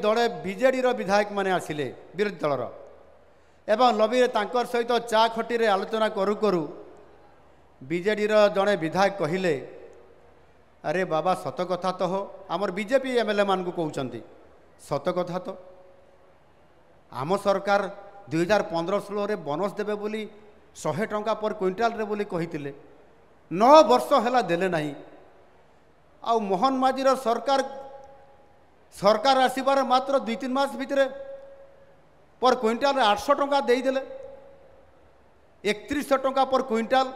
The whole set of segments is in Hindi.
दले बीजेडी विधायक माने आसिले विरोधी दलर एवं लबी तांकर सहित चा खटी रे आलोचना करू करू बीजेडी जड़े विधायक कहले अरे बाबा सत कथा तो हो आमर बीजेपी एमएलए मान को कहते सत कथा तो आम सरकार 2015-16 रे बोनस देबे बोली 100 टंका पर क्विंटाल रे बोली कहितिले 9 वर्ष हैला देले नहीं आ मोहन माझी सरकार सरकार आसबार मात्र 2-3 मास भितर पर क्विंटाल 800 टंका देदेले 3100 टंका पर क्विंटाल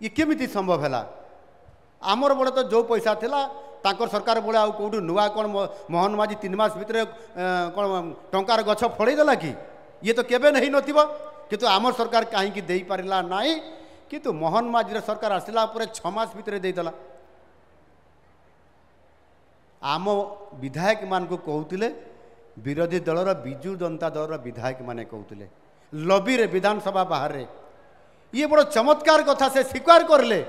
ये केमिति संभव है आमर बड़े तो जो पैसा थिला तांकर सरकार बड़े आउ कौटू नुआ कौन मोहन माझी 3 मास भितर कौन टंकार गछ फड़ेदेला कि ये तो केबे नहीं नथिबो किंतु आमर सरकार कहीं दे पारिला नहीं किंतु मोहन माझी सरकार आसला 6 मास भितर देदेला आम विधायक मान को कहते विरोधी दलर विजु जनता दलर विधायक माने कहते लबी रे विधानसभा बाहर रे ये बड़ चमत्कार कथा से स्वीकार करले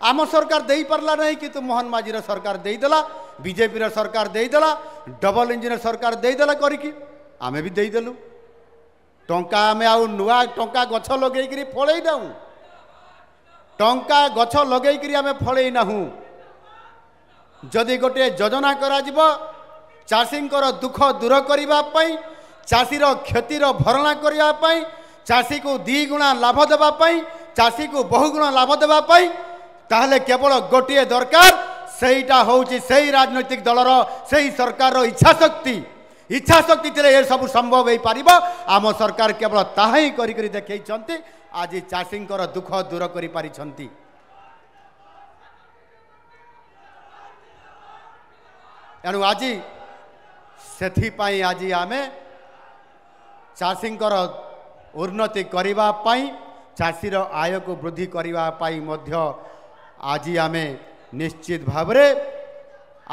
आम सरकार दे पारला नहीं किंतु मोहन माझी सरकार देदेला बीजेपी सरकार देदेला डबल इंजिन सरकार देदेला करिकी आमे भी देदेलु टंका आमे आउ नुआ टंका गछ लगेकरी फळेई दाऊ टंका गछ लगेकरी आमे फळेई नाहू जदि गोटे योजना करा जिवो चाषींकर दुख दूर करने चाषीर क्षतिर भरणा करने चाषी को 2 गुणा लाभ देवाई चाषी को बहुगुण लाभ देवाई ताहले केवल गोटे दरकार सेटा होउची सेही राजनैतिक दलर सेही सरकार इच्छा शक्ति थे ये सब संभव हो पार आम सरकार केवल ताहा ही करी देखते आज चाषींकर दुख दूर कर पारिछंती एणु आज से आज आमे चाषींकर उन्नति करने चाषीर आय को वृद्धि करने आज आमे निश्चित भाव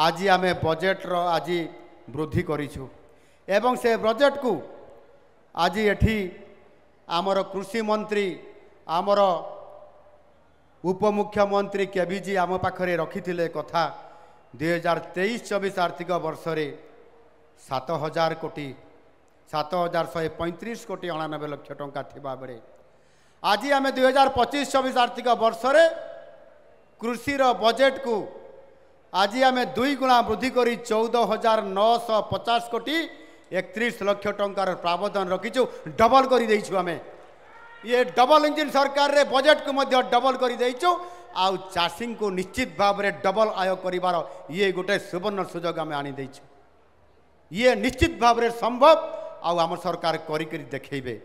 आज आमे बजेट रो आज वृद्धि करिछु एवं से बजेट को आज एठी आमर कृषि मंत्री आमर उपमुख्यमंत्री केबीजी आम पाखरे रखिथिले कथा 2023-24 आर्थिक वर्ष रे 7,000 कोटी 7,135 कोटी 99 लक्ष टंका थिबा बेले आज आम 2025-24 आर्थिक वर्ष रे कृषिर बजेट को आज आम 2 गुणा वृद्धि करी 14,950 कोटी 31 लक्ष टंकार प्रावधान रखीचु डबल कर देइछु आमे ये डबल इंजिन सरकार रे बजेट को मध्य डबल कर देइछु आउ चाषी को निश्चित भाव में डबल आय करिवार ये गोटे सुवर्ण सुजोग आम आनी देइछु ये निश्चित भाव में संभव आउ आम सरकार करी देखैबे।